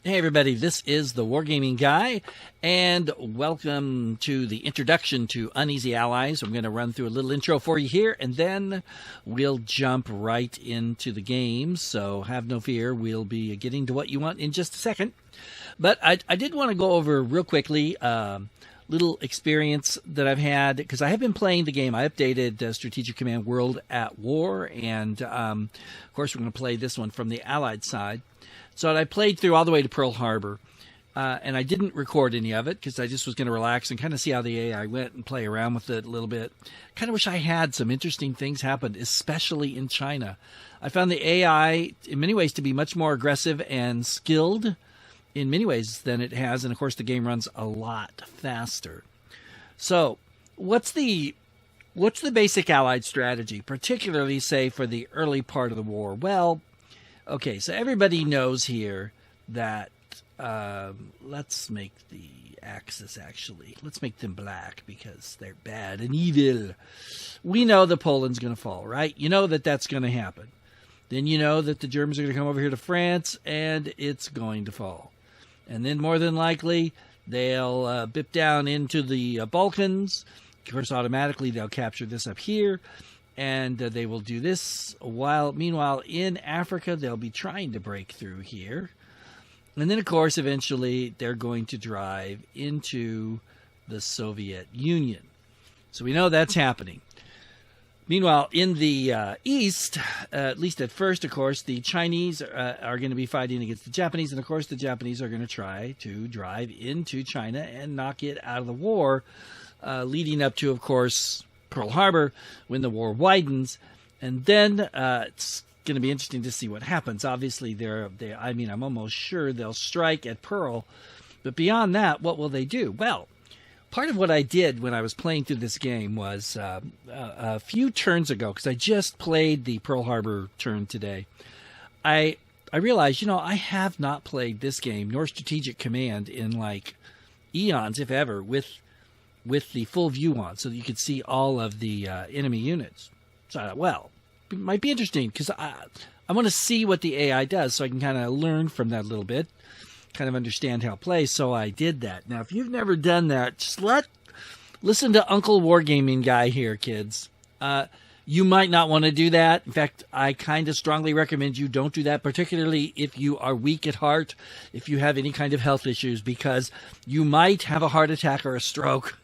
Hey everybody, this is the Wargaming Guy, and welcome to the introduction to Uneasy Allies. I'm going to run through a little intro for you here, and then we'll jump right into the game, so have no fear. We'll be getting to what you want in just a second. But I did want to go over real quickly little experience that I've had, because I have been playing the game. I updated Strategic Command World at War, and of course we're going to play this one from the Allied side. So I played through all the way to Pearl Harbor, and I didn't record any of it because I just was going to relax and kind of see how the AI went and play around with it a little bit. Kind of wish I had some interesting things happen, especially in China. I found the AI in many ways to be much more aggressive and skilled in many ways than it has, and of course the game runs a lot faster. So what's the basic Allied strategy, particularly say for the early part of the war? Well, okay, so everybody knows here that, let's make the Axis actually, let's make them black because they're bad and evil. We know that Poland's going to fall, right? You know that that's going to happen. Then you know that the Germans are going to come over here to France and it's going to fall. And then more than likely, they'll bip down into the Balkans. Of course, automatically they'll capture this up here. And they will do this while, meanwhile, in Africa, they'll be trying to break through here. And then, of course, eventually, they're going to drive into the Soviet Union. So we know that's happening. Meanwhile, in the East, at least at first, of course, the Chinese are going to be fighting against the Japanese. And, of course, the Japanese are going to try to drive into China and knock it out of the war, leading up to, of course, Pearl Harbor when the war widens. And then it's going to be interesting to see what happens. Obviously, I'm almost sure they'll strike at Pearl. But beyond that, what will they do? Well, part of what I did when I was playing through this game was a few turns ago, because I just played the Pearl Harbor turn today, I realized, I have not played this game, nor Strategic Command, in like eons, if ever, with the full view on, so that you could see all of the enemy units. So I thought, well, it might be interesting, because I want to see what the AI does, so I can kind of learn from that a little bit, kind of understand how it plays, so I did that. Now, if you've never done that, just listen to Uncle Wargaming Guy here, kids. You might not want to do that. In fact, I kind of strongly recommend you don't do that, particularly if you are weak at heart, if you have any kind of health issues, because you might have a heart attack or a stroke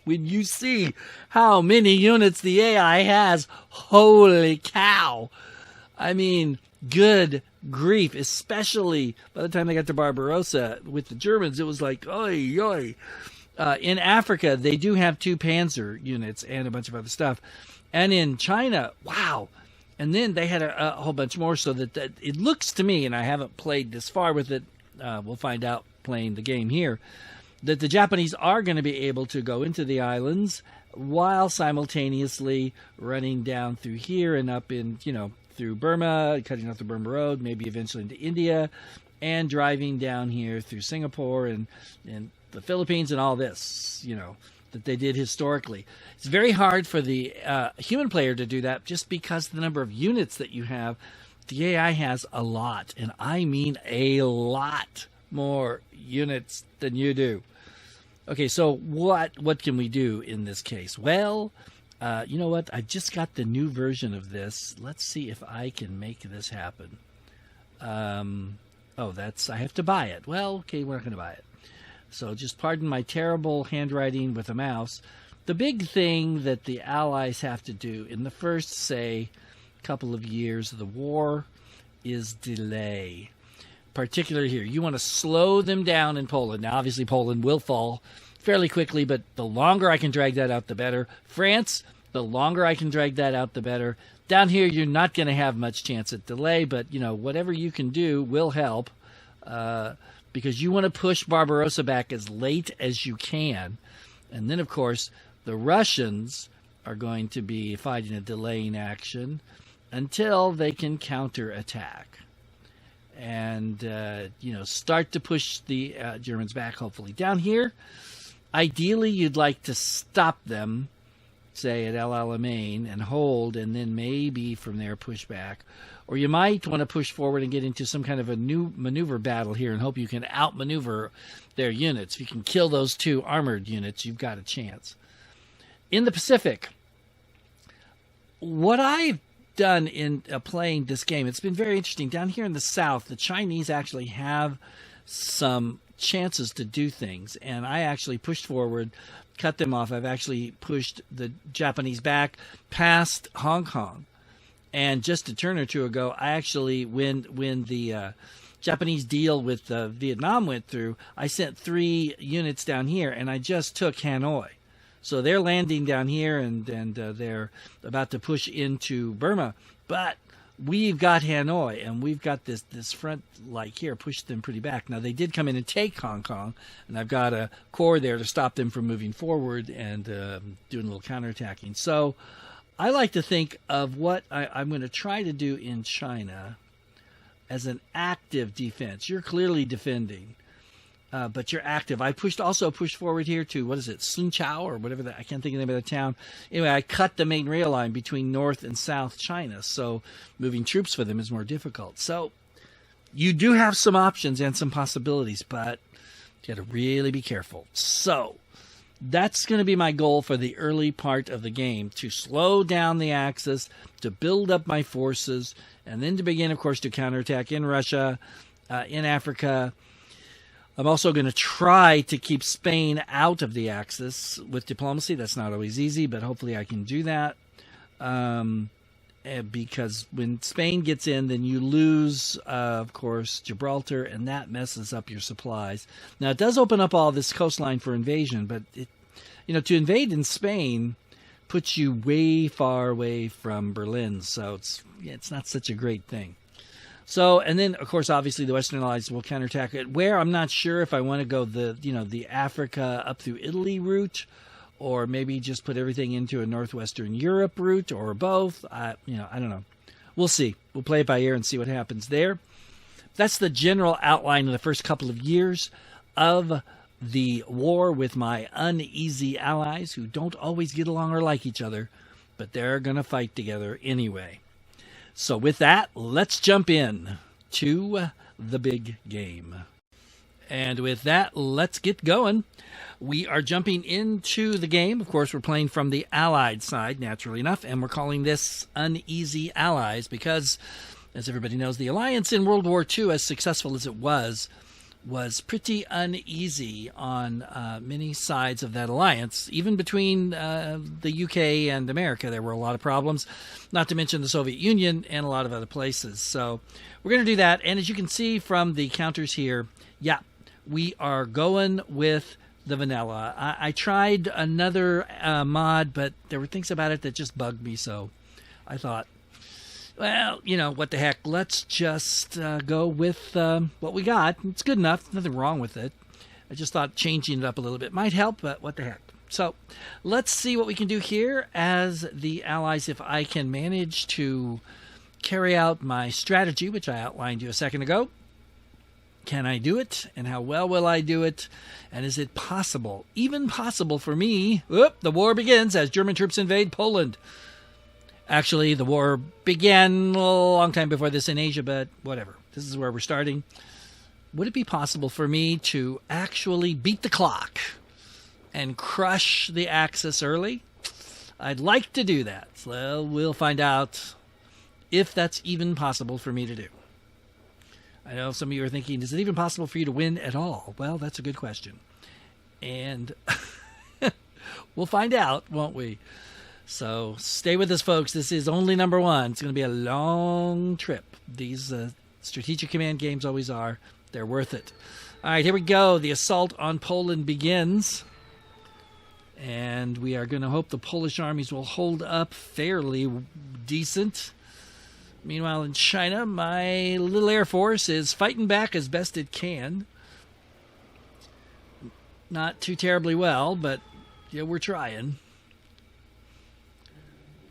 when you see how many units the AI has. Holy cow. I mean, good grief, especially by the time they got to Barbarossa with the Germans, it was like, oy, oy. In Africa, they do have 2 Panzer units and a bunch of other stuff. And in China, wow. And then they had a whole bunch more, so that it looks to me, and I haven't played this far with it, we'll find out playing the game here, that the Japanese are going to be able to go into the islands while simultaneously running down through here and up in, through Burma, cutting off the Burma Road, maybe eventually into India, and driving down here through Singapore and the Philippines and all this, that they did historically. It's very hard for the human player to do that just because the number of units that you have. The AI has a lot, and I mean a lot more units than you do. Okay, so what can we do in this case? Well, you know what? I just got the new version of this. Let's see if I can make this happen. I have to buy it. Well, okay, we're not going to buy it. So just pardon my terrible handwriting with a mouse. The big thing that the Allies have to do in the first, say, couple of years of the war is delay. Particularly here, you want to slow them down in Poland. Now, obviously, Poland will fall fairly quickly, but the longer I can drag that out, the better. France, the longer I can drag that out, the better. Down here, you're not going to have much chance at delay, but, whatever you can do will help, because you want to push Barbarossa back as late as you can. And then, of course, the Russians are going to be fighting a delaying action until they can counterattack. And, start to push the Germans back, hopefully. Down here, ideally, you'd like to stop them say at El Alamein, and hold, and then maybe from there push back. Or you might want to push forward and get into some kind of a new maneuver battle here and hope you can outmaneuver their units. If you can kill those 2 armored units, you've got a chance. In the Pacific, what I've done in playing this game, it's been very interesting. Down here in the south, the Chinese actually have some chances to do things, and I actually pushed forward, cut them off. I've actually pushed the Japanese back past Hong Kong. And just a turn or two ago, I actually, when the Japanese deal with Vietnam went through, I sent 3 units down here, and I just took Hanoi. So they're landing down here, and they're about to push into Burma. But we've got Hanoi, and we've got this front like here, pushed them pretty back. Now, they did come in and take Hong Kong, and I've got a corps there to stop them from moving forward and doing a little counterattacking. So I like to think of what I'm going to try to do in China as an active defense. You're clearly defending, but you're active. I also pushed forward here to, what is it, Sunchao or whatever I can't think of the name of the town. Anyway, I cut the main rail line between North and South China, so moving troops for them is more difficult. So you do have some options and some possibilities, but you got to really be careful. So that's going to be my goal for the early part of the game, to slow down the Axis, to build up my forces, and then to begin, of course, to counterattack in Russia, in Africa. I'm also going to try to keep Spain out of the Axis with diplomacy. That's not always easy, but hopefully I can do that. Because when Spain gets in, then you lose, of course, Gibraltar, and that messes up your supplies. Now, it does open up all this coastline for invasion, but to invade in Spain puts you way far away from Berlin, so it's not such a great thing. So, and then, of course, obviously the Western Allies will counterattack it. Where, I'm not sure if I want to go the Africa up through Italy route, or maybe just put everything into a Northwestern Europe route, or both. I don't know. We'll see. We'll play it by ear and see what happens there. That's the general outline of the first couple of years of the war with my uneasy allies, who don't always get along or like each other, but they're going to fight together anyway. So with that, let's jump in to the big game. And with that, let's get going. We are jumping into the game. Of course, we're playing from the Allied side, naturally enough, and we're calling this Uneasy Allies because, as everybody knows, the alliance in World War II, as successful as it was pretty uneasy on many sides of that alliance. Even between the UK and America, there were a lot of problems, not to mention the Soviet Union and a lot of other places. So we're going to do that. And as you can see from the counters here, yeah, we are going with the vanilla. I tried another mod, but there were things about it that just bugged me. So I thought, well, what the heck, let's just go with what we got. It's good enough. Nothing wrong with it. I just thought changing it up a little bit might help, but what the heck. So let's see what we can do here as the Allies, if I can manage to carry out my strategy, which I outlined to you a second ago. Can I do it? And how well will I do it? And is it possible, even possible for me? The war begins as German troops invade Poland. Actually, the war began a long time before this in Asia, but whatever. This is where we're starting. Would it be possible for me to actually beat the clock and crush the Axis early? I'd like to do that. So we'll find out if that's even possible for me to do. I know some of you are thinking, is it even possible for you to win at all? Well, that's a good question. And we'll find out, won't we? So stay with us, folks. This is only number one. It's going to be a long trip. These strategic command games always are. They're worth it. All right, here we go. The assault on Poland begins. And we are going to hope the Polish armies will hold up fairly decent. Meanwhile, in China, my little Air Force is fighting back as best it can. Not too terribly well, but we're trying.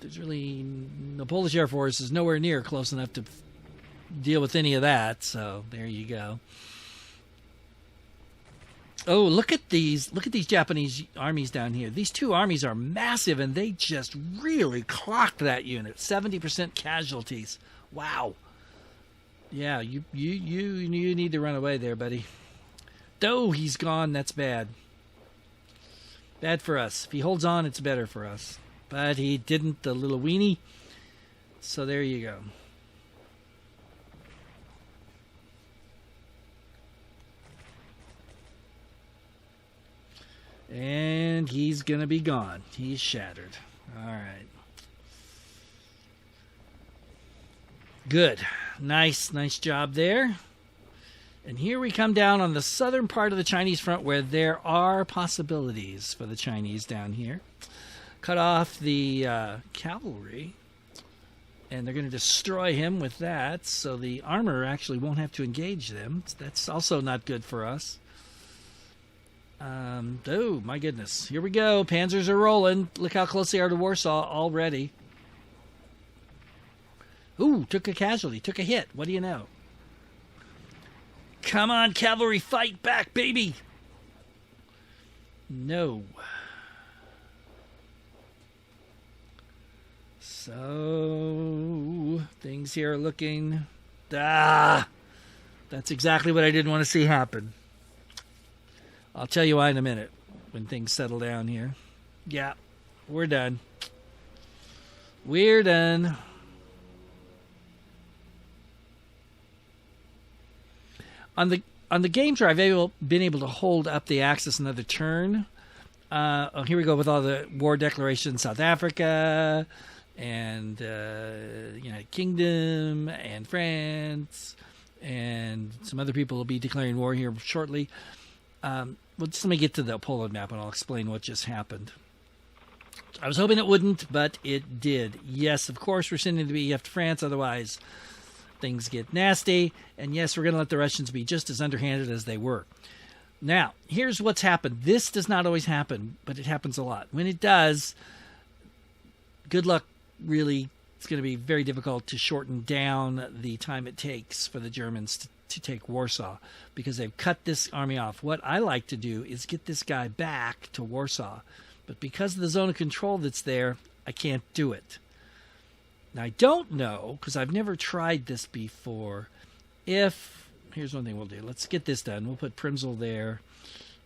The Polish Air Force is nowhere near close enough to deal with any of that, so there you go. Oh, look at these! Look at these Japanese armies down here. These two armies are massive, and they just really clocked that unit. 70% casualties. Wow. Yeah, you need to run away there, buddy. Oh, he's gone. That's bad. Bad for us. If he holds on, it's better for us. But he didn't, the little weenie. So there you go. And he's going to be gone. He's shattered. All right. Good. Nice job there. And here we come down on the southern part of the Chinese front where there are possibilities for the Chinese down here. Cut off the cavalry. And they're going to destroy him with that. So the armor actually won't have to engage them. That's also not good for us. Oh, my goodness. Here we go. Panzers are rolling. Look how close they are to Warsaw already. Ooh, took a casualty. Took a hit. What do you know? Come on, cavalry. Fight back, baby. No. So, things here are looking... that's exactly what I didn't want to see happen. I'll tell you why in a minute when things settle down here. Yeah, we're done. We're done. On the game drive, I've been able to hold up the axis another turn. Here we go with all the war declarations: South Africa and United Kingdom and France, and some other people will be declaring war here shortly. Well, just let me get to the Poland map and I'll explain what just happened. I was hoping it wouldn't, but it did. Yes, of course, we're sending the BEF to France, otherwise things get nasty. And yes, we're going to let the Russians be just as underhanded as they were. Now, here's what's happened. This does not always happen, but it happens a lot. When it does, good luck, really. It's going to be very difficult to shorten down the time it takes for the Germans to take Warsaw because they've cut this army off. What I like to do is get this guy back to Warsaw, but because of the zone of control that's there, I can't do it. Now, I don't know, because I've never tried this before, if... Here's one thing we'll do. Let's get this done. We'll put Primsel there.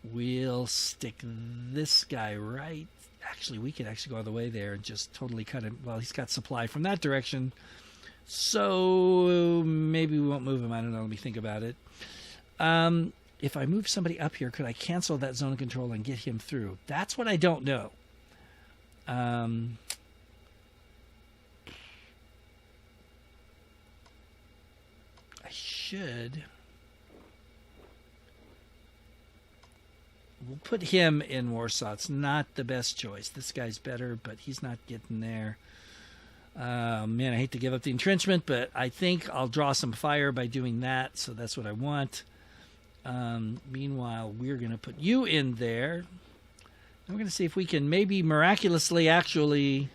We'll stick this guy right... Actually, we could actually go all the way there and just totally cut him. Well, he's got supply from that direction. So maybe we won't move him. I don't know. Let me think about it. If I move somebody up here, could I cancel that zone of control and get him through? That's what I don't know. I should. We'll put him in Warsaw. It's not the best choice. This guy's better, but he's not getting there. Man, I hate to give up the entrenchment, but I think I'll draw some fire by doing that, so that's what I want. Meanwhile, we're going to put you in there. And we're going to see if we can maybe miraculously actually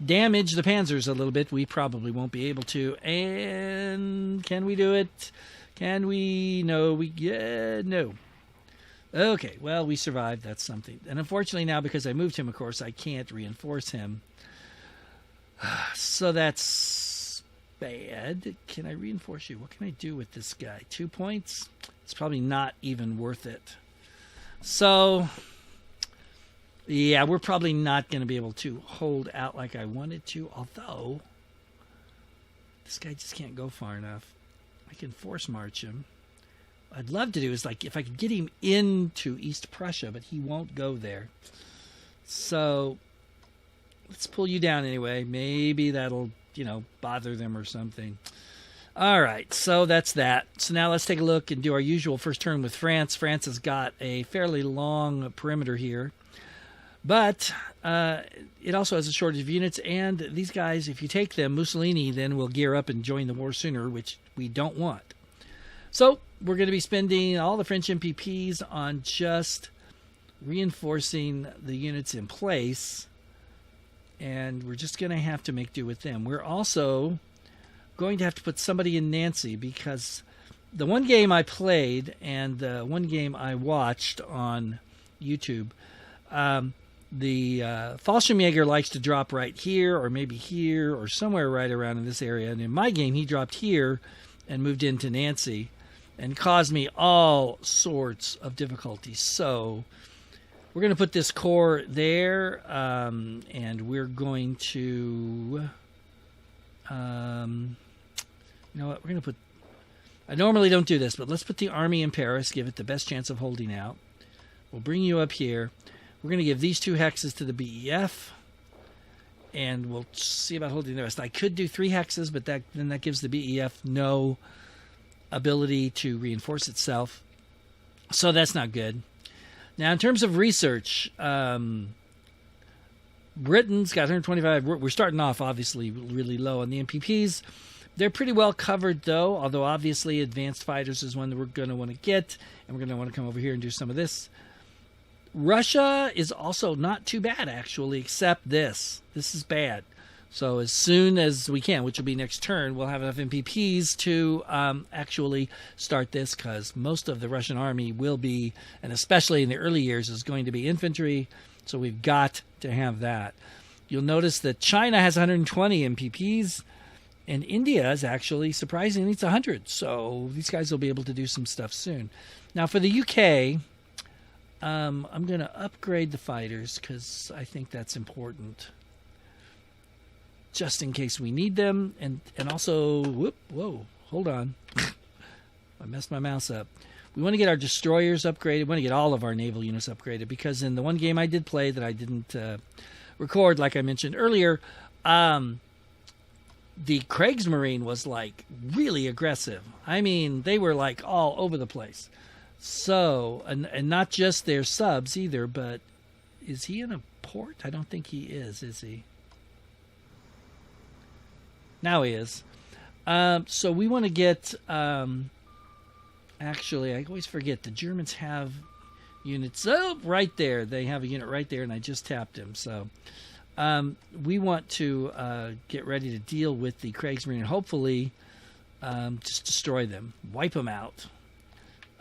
damage the panzers a little bit. We probably won't be able to. And can we do it? Can we? No. No. Okay, well, we survived. That's something. And unfortunately now, because I moved him, of course, I can't reinforce him. So that's bad. Can I reinforce you? What can I do with this guy? 2 points? It's probably not even worth it. So, yeah, we're probably not going to be able to hold out like I wanted to, although this guy just can't go far enough. I can force march him. What I'd love to do is, like, if I could get him into East Prussia, but he won't go there. So let's pull you down anyway. Maybe that'll, bother them or something. All right, so that's that. So now let's take a look and do our usual first turn with France. France has got a fairly long perimeter here, but it also has a shortage of units. And these guys, if you take them, Mussolini then will gear up and join the war sooner, which we don't want. So we're going to be spending all the French MPPs on just reinforcing the units in place, and we're just going to have to make do with them. We're also going to have to put somebody in Nancy because the one game I played and one game I watched on YouTube, the Fallschirmjäger likes to drop right here or maybe here or somewhere right around in this area. And in my game, he dropped here and moved into Nancy and caused me all sorts of difficulties. So we're going to put this core there, and we're going to, you know what, we're going to put, I normally don't do this, but let's put the army in Paris, give it the best chance of holding out. We'll bring you up here. We're going to give these 2 hexes to the BEF, and we'll see about holding the rest. I could do 3 hexes, but then that gives the BEF no ability to reinforce itself, so that's not good. Now, in terms of research, Britain's got 125. We're starting off, obviously, really low on the MPPs. They're pretty well covered, though, although obviously advanced fighters is one that we're going to want to get, and we're going to want to come over here and do some of this. Russia is also not too bad, actually, except this. This is bad. So as soon as we can, which will be next turn, we'll have enough MPPs to actually start this, because most of the Russian army will be, and especially in the early years, is going to be infantry. So we've got to have that. You'll notice that China has 120 MPPs, and India is actually, surprisingly, it's 100. So these guys will be able to do some stuff soon. Now for the UK, I'm going to upgrade the fighters because I think that's important, just in case we need them. And also, whoa, hold on. I messed my mouse up. We want to get our destroyers upgraded. We want to get all of our naval units upgraded, because in the one game I did play that I didn't record, like I mentioned earlier, the Kriegsmarine was like really aggressive. I mean, they were like all over the place. So, and not just their subs either, but is he in a port? I don't think he is he? Now he is. So we want to get, actually, I always forget, the Germans have units, oh, right there. They have a unit right there, and I just tapped him. So we want to get ready to deal with the Kriegsmarine and hopefully just destroy them, wipe them out,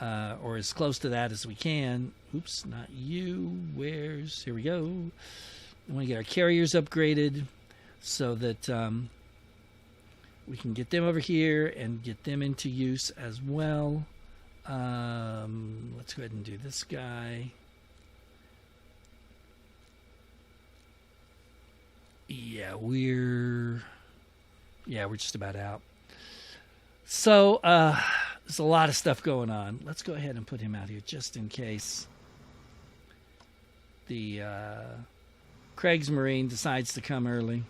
or as close to that as we can. Oops, not you. Where's, here we go. We want to get our carriers upgraded so that we can get them over here and get them into use as well. Let's go ahead and do this guy. Yeah, we're just about out. So there's a lot of stuff going on. Let's go ahead and put him out here just in case the Kriegsmarine decides to come early.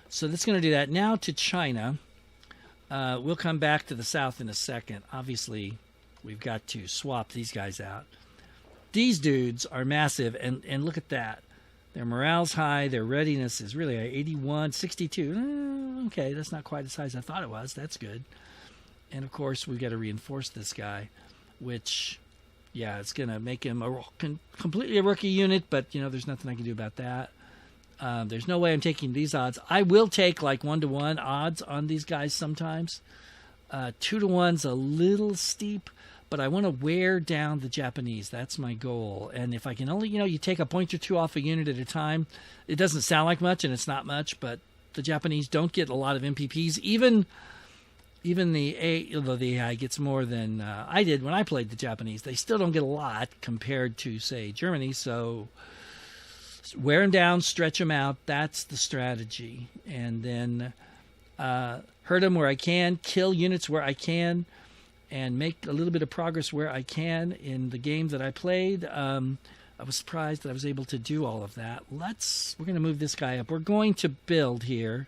So that's going to do that. Now to China. We'll come back to the south in a second. Obviously, we've got to swap these guys out. These dudes are massive, and look at that. Their morale's high. Their readiness is really 81, 62. Okay, that's not quite as high as I thought it was. That's good. And, of course, we've got to reinforce this guy, which, yeah, it's going to make him completely a rookie unit, but, you know, there's nothing I can do about that. There's no way I'm taking these odds. I will take like 1-to-1 odds on these guys sometimes. 2-to-1's a little steep, but I want to wear down the Japanese. That's my goal. And if I can only, you know, you take a point or two off a unit at a time. It doesn't sound like much, and it's not much, but the Japanese don't get a lot of MPPs. Even the A, although the AI gets more than I did when I played the Japanese, they still don't get a lot compared to, say, Germany. So wear them down, stretch them out. That's the strategy. And then hurt them where I can, kill units where I can, and make a little bit of progress where I can. In the game that I played, I was surprised that I was able to do all of that. We're going to move this guy up. We're going to build here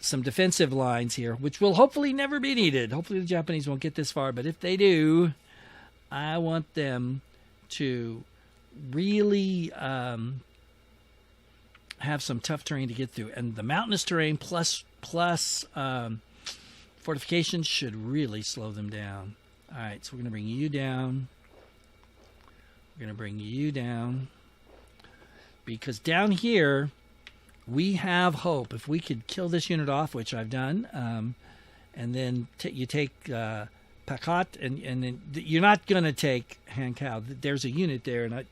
some defensive lines here, which will hopefully never be needed. Hopefully the Japanese won't get this far, but if they do, I want them to really have some tough terrain to get through, and the mountainous terrain plus fortifications should really slow them down. All right, so we're going to bring you down. We're going to bring you down, because down here we have hope. If we could kill this unit off, which I've done, and then you take Pakot, and then you're not going to take Hankau. There's a unit there, and a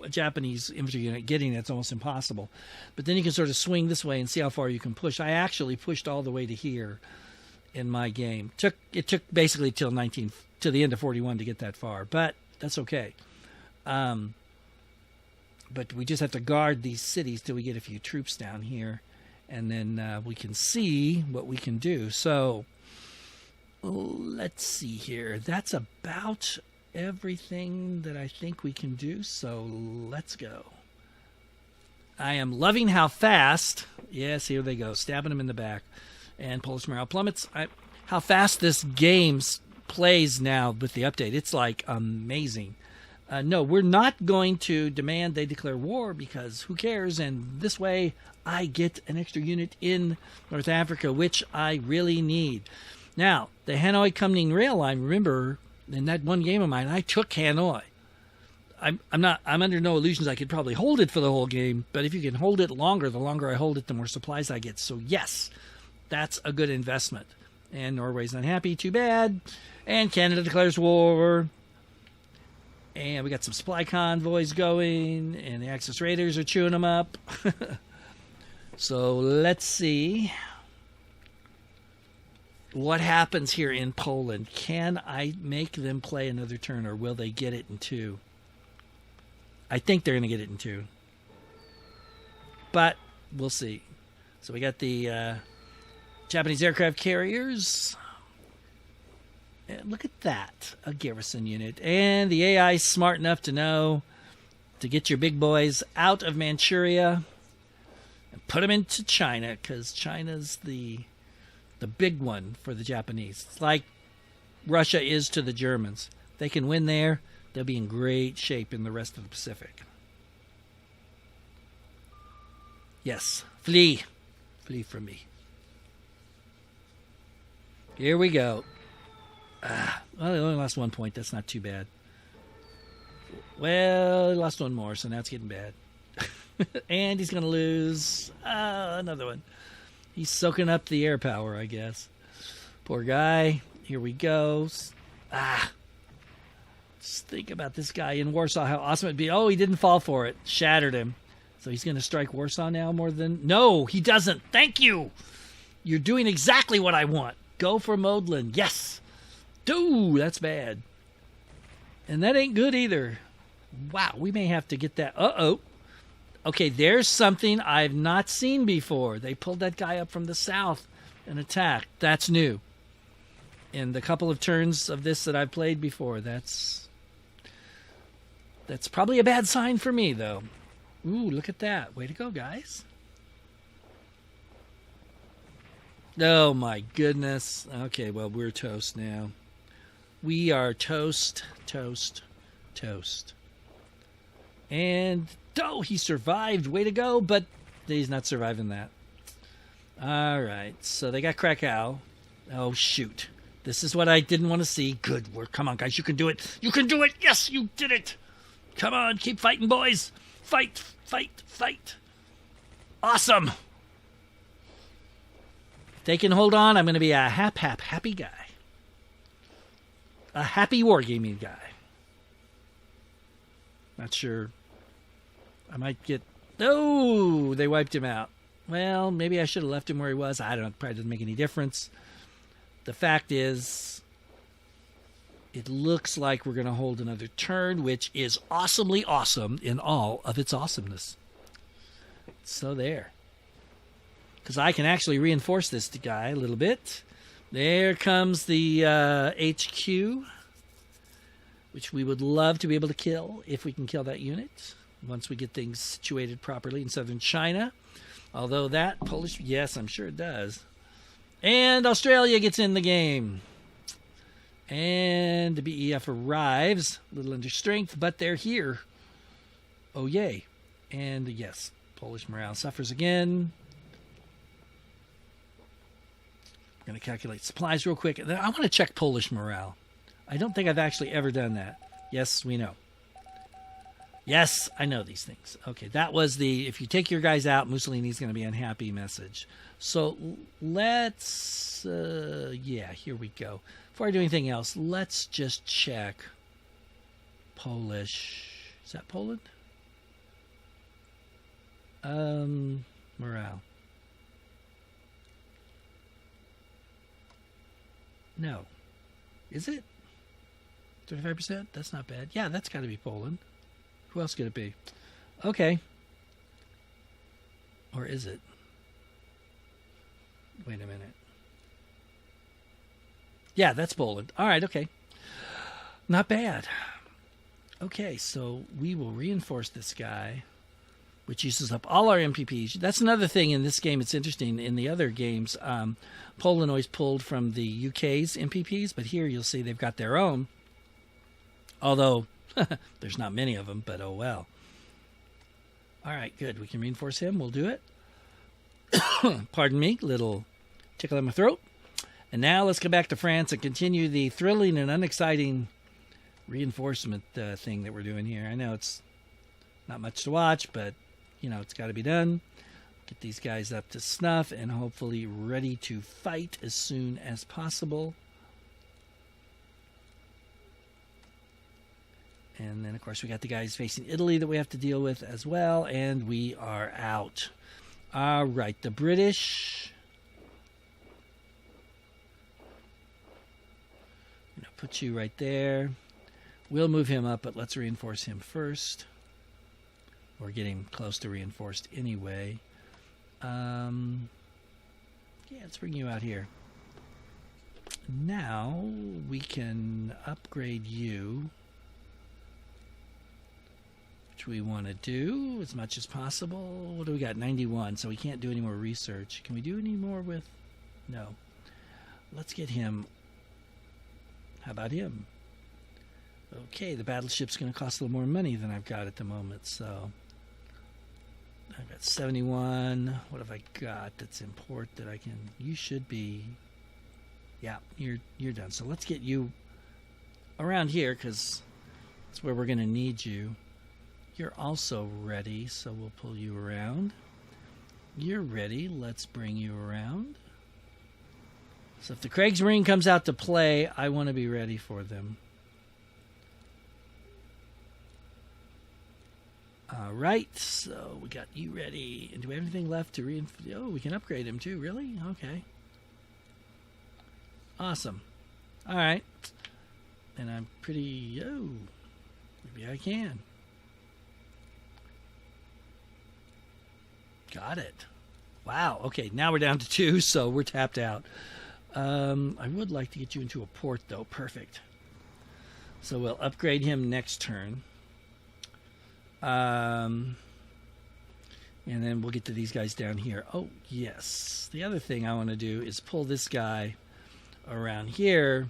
Japanese infantry unit getting it's almost impossible. But then you can sort of swing this way and see how far you can push. I actually pushed all the way to here in my game. It took basically till the end of 41 to get that far, but that's okay. But we just have to guard these cities till we get a few troops down here, and then we can see what we can do. So let's see here. That's about everything that I think we can do, so let's go. I am loving how fast, yes, here they go, stabbing them in the back, and Polish morale plummets. How fast this game plays now with the update. It's like amazing. No, we're not going to demand they declare war, because who cares? And this way I get an extra unit in North Africa, which I really need. Now, the Hanoi Kunming rail line, remember, in that one game of mine, I took Hanoi. I'm under no illusions I could probably hold it for the whole game, but if you can hold it longer, the longer I hold it, the more supplies I get. So yes, that's a good investment. And Norway's not happy, too bad. And Canada declares war. And we got some supply convoys going, and the Axis Raiders are chewing them up. So let's see what happens here in Poland. Can I make them play another turn, or will they get it in 2? I think they're going to get it in 2. But we'll see. So we got the Japanese aircraft carriers. And look at that, a garrison unit. And the AI is smart enough to know to get your big boys out of Manchuria and put them into China, because China's the big one for the Japanese. It's like Russia is to the Germans. If they can win there, they'll be in great shape in the rest of the Pacific. Yes, flee. Flee from me. Here we go. Well, they only lost 1 point. That's not too bad. Well, he lost one more, so now it's getting bad. And he's going to lose another one. He's soaking up the air power, I guess. Poor guy. Here we go. Just think about this guy in Warsaw, how awesome it'd be. Oh, he didn't fall for it. Shattered him. So he's going to strike Warsaw now more than... No, he doesn't. Thank you. You're doing exactly what I want. Go for Modlin. Yes. Dude, that's bad. And that ain't good either. Wow, we may have to get that. Uh-oh. Okay, there's something I've not seen before. They pulled that guy up from the south and attacked. That's new. In the couple of turns of this that I've played before, that's probably a bad sign for me, though. Ooh, look at that. Way to go, guys. Oh, my goodness. Okay, well, we're toast now. We are toast, toast, toast. And, oh, he survived. Way to go, but he's not surviving that. All right, so they got Krakow. Oh, shoot. This is what I didn't want to see. Good work. Come on, guys. You can do it. You can do it. Yes, you did it. Come on. Keep fighting, boys. Fight, fight, fight. Awesome. If they can hold on, I'm going to be a happy guy. A happy wargaming guy. Not sure. I might get... Oh, they wiped him out. Well, maybe I should have left him where he was. I don't know. It probably doesn't make any difference. The fact is, it looks like we're going to hold another turn, which is awesomely awesome in all of its awesomeness. So there. Because I can actually reinforce this guy a little bit. There comes the HQ, which we would love to be able to kill if we can kill that unit once we get things situated properly in southern China. Although that Polish, yes, I'm sure it does. And Australia gets in the game. And the BEF arrives, a little under strength, but they're here. Oh, yay. And yes, Polish morale suffers again. We're going to calculate supplies real quick. I want to check Polish morale. I don't think I've actually ever done that. Yes, we know. Yes, I know these things. Okay, that was the if you take your guys out, Mussolini's going to be unhappy message. So let's, yeah, here we go. Before I do anything else, let's just check Polish. Is that Poland? Morale. No. Is it? 35%? That's not bad. Yeah, that's got to be Poland. Who else could it be? Okay. Or is it? Wait a minute. Yeah, that's Poland. All right, okay. Not bad. Okay, so we will reinforce this guy, which uses up all our MPPs. That's another thing in this game. It's interesting. In the other games, Poland always pulled from the UK's MPPs, but here you'll see they've got their own. Although there's not many of them, but oh well. All right, good. We can reinforce him. We'll do it. Pardon me, little tickle in my throat. And now let's go back to France and continue the thrilling and unexciting reinforcement thing that we're doing here. I know it's not much to watch, but, you know, it's got to be done. Get these guys up to snuff and hopefully ready to fight as soon as possible. And then, of course, we got the guys facing Italy that we have to deal with as well. And we are out. All right, the British. I'm going to put you right there. We'll move him up, but let's reinforce him first. We're getting close to reinforced anyway. Yeah, let's bring you out here. Now we can upgrade you, which we want to do as much as possible. What do we got? 91, so we can't do any more research. Can we do any more with? No. Let's get him. How about him? Okay, the battleship's going to cost a little more money than I've got at the moment, so I've got 71. What have I got that's import that I can? You should be. Yeah, you're done. So let's get you around here because that's where we're going to need you. You're also ready, so we'll pull you around. You're ready. Let's bring you around. So if the Kriegsmarine comes out to play, I want to be ready for them. All right, so we got you ready. And do we have anything left to reinforce? Oh, we can upgrade him too. Really? Okay. Awesome. All right. And I'm pretty... Oh, maybe I can. Got it. Wow. Okay, now we're down to 2, so we're tapped out. I would like to get you into a port, though. Perfect. So we'll upgrade him next turn. And then we'll get to these guys down here. Oh, yes. The other thing I want to do is pull this guy around here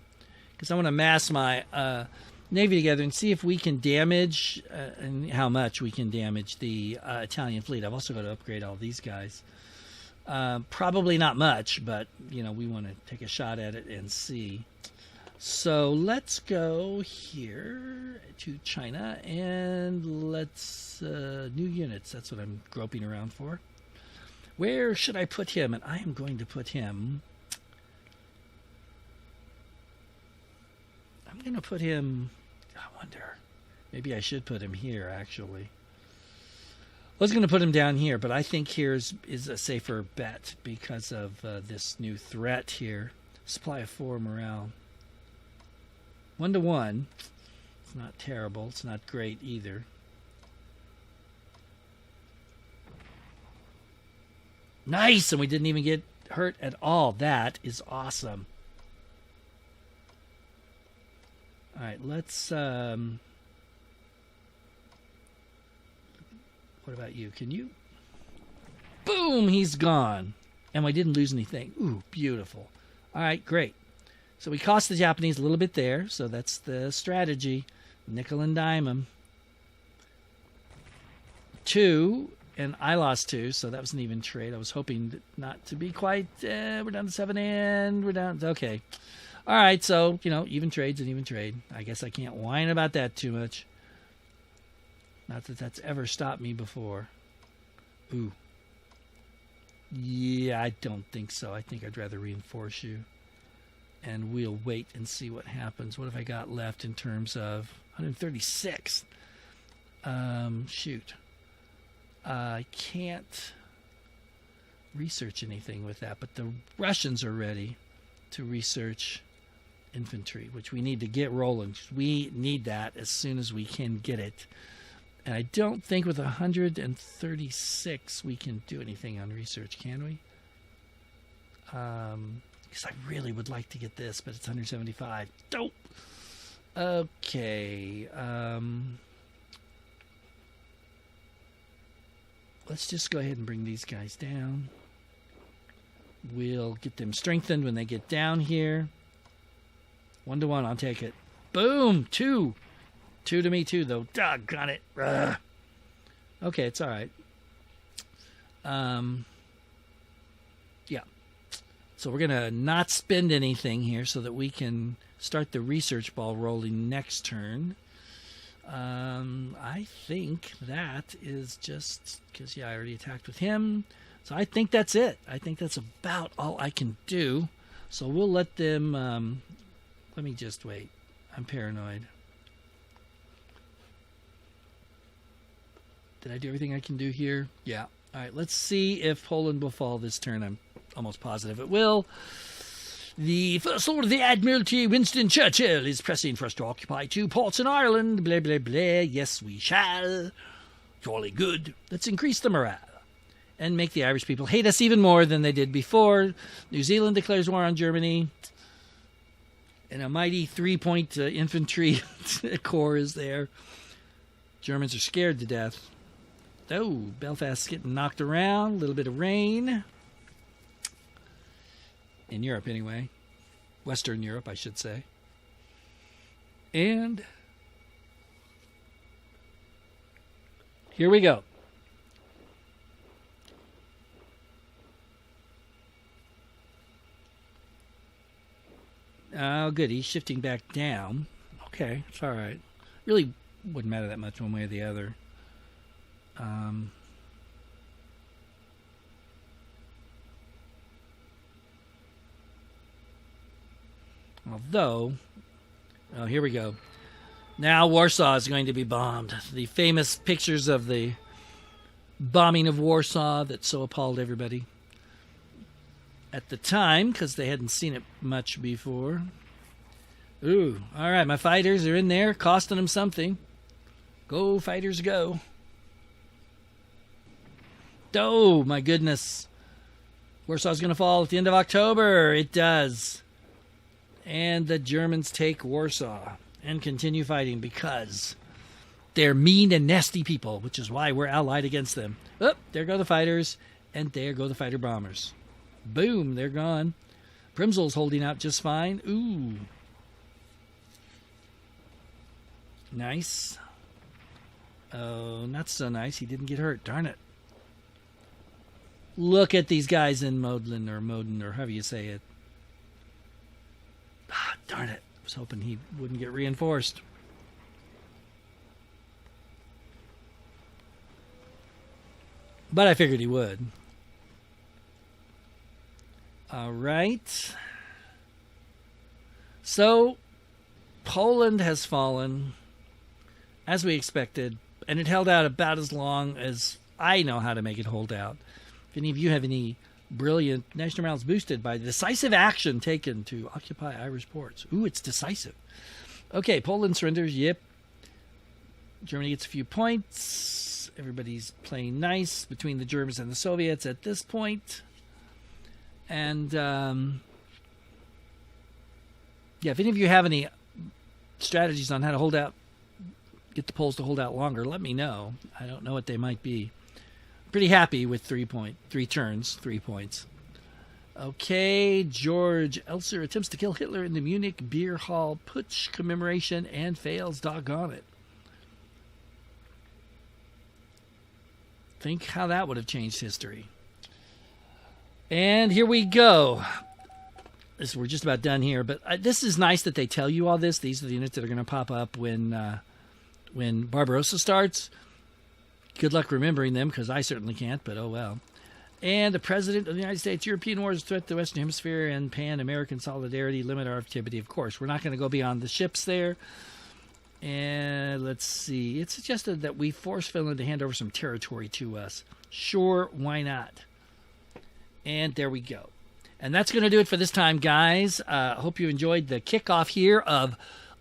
because I want to mass my Navy together and see if we can damage and how much we can damage the Italian fleet. I've also got to upgrade all these guys. Probably not much, but, you know, we want to take a shot at it and see. So let's go here to China and let's new units. That's what I'm groping around for. Where should I put him? And I am going to put him. I'm going to put him. I wonder. Maybe I should put him here, actually. I was going to put him down here, but I think here is a safer bet because of this new threat here. Supply of 4 morale. 1-to-1. It's not terrible. It's not great either. Nice! And we didn't even get hurt at all. That is awesome. All right, let's... what about you? Can you... Boom! He's gone. And we didn't lose anything. Ooh, beautiful. All right, great. So we cost the Japanese a little bit there, so that's the strategy. Nickel and dime them. 2, and I lost 2, so that was an even trade. I was hoping not to be quite... we're down to 7, and we're down... Okay. All right, so, you know, even trade's an even trade. I guess I can't whine about that too much. Not that that's ever stopped me before. Ooh. Yeah, I don't think so. I think I'd rather reinforce you. And we'll wait and see what happens. What have I got left in terms of 136? Shoot. I can't research anything with that, but the Russians are ready to research infantry, which we need to get rolling. We need that as soon as we can get it. And I don't think with 136 we can do anything on research, can we? Because I really would like to get this, but it's 175. Dope. Okay. Let's just go ahead and bring these guys down. We'll get them strengthened when they get down here. 1-to-1, I'll take it. Boom! 2. 2 to me too, though. Doggone it. Ugh. Okay, it's all right. Yeah. So we're going to not spend anything here so that we can start the research ball rolling next turn. I think that is just because, yeah, I already attacked with him. So I think that's it. I think that's about all I can do. So we'll let them... let me just wait. I'm paranoid. Did I do everything I can do here? Yeah. All right, let's see if Poland will fall this turn. I'm almost positive it will. The First Lord of the Admiralty, Winston Churchill, is pressing for us to occupy 2 ports in Ireland. Blah, blah, blah. Yes, we shall. Jolly good. Let's increase the morale and make the Irish people hate us even more than they did before. New Zealand declares war on Germany. And a mighty 3-point infantry corps is there. Germans are scared to death. Oh, Belfast's getting knocked around. A little bit of rain. In Europe, anyway. Western Europe, I should say. And here we go. Oh, good. He's shifting back down. Okay, it's all right. Really wouldn't matter that much one way or the other. Although, oh, here we go. Now Warsaw is going to be bombed. The famous pictures of the bombing of Warsaw that so appalled everybody at the time, because they hadn't seen it much before. Ooh, all right, my fighters are in there, costing them something. Go, fighters, go. Oh, my goodness. Warsaw's going to fall at the end of October. It does. And the Germans take Warsaw and continue fighting because they're mean and nasty people, which is why we're allied against them. Oh, there go the fighters, and there go the fighter bombers. Boom, they're gone. Primzel's holding out just fine. Ooh. Nice. Oh, not so nice. He didn't get hurt. Darn it. Look at these guys in Modlin or Moden or however you say it. Ah, darn it. I was hoping he wouldn't get reinforced. But I figured he would. All right. So, Poland has fallen, as we expected, and it held out about as long as I know how to make it hold out. If any of you have any brilliant national morale boosted by decisive action taken to occupy Irish ports. Ooh, it's decisive. Okay, Poland surrenders. Yep. Germany gets a few points. Everybody's playing nice between the Germans and the Soviets at this point. And, yeah, if any of you have any strategies on how to hold out, get the Poles to hold out longer, let me know. I don't know what they might be. Pretty happy with 3 turns, 3 points. Okay, George Elser attempts to kill Hitler in the Munich Beer Hall Putsch commemoration and fails. Doggone it. Think how that would have changed history. And here we go. We're just about done here, but this is nice that they tell you all this. These are the units that are going to pop up when Barbarossa starts. Good luck remembering them, because I certainly can't, but oh well. And the President of the United States, European wars, threat to the Western Hemisphere, and Pan-American solidarity, limit our activity. Of course, we're not going to go beyond the ships there. And let's see. It's suggested that we force Finland to hand over some territory to us. Sure, why not? And there we go. And that's going to do it for this time, guys. Hope you enjoyed the kickoff here of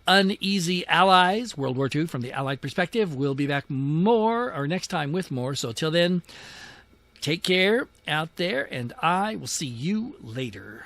Uneasy Allies, World War II from the Allied perspective. We'll be back next time with more. So till then, take care out there, and I will see you later.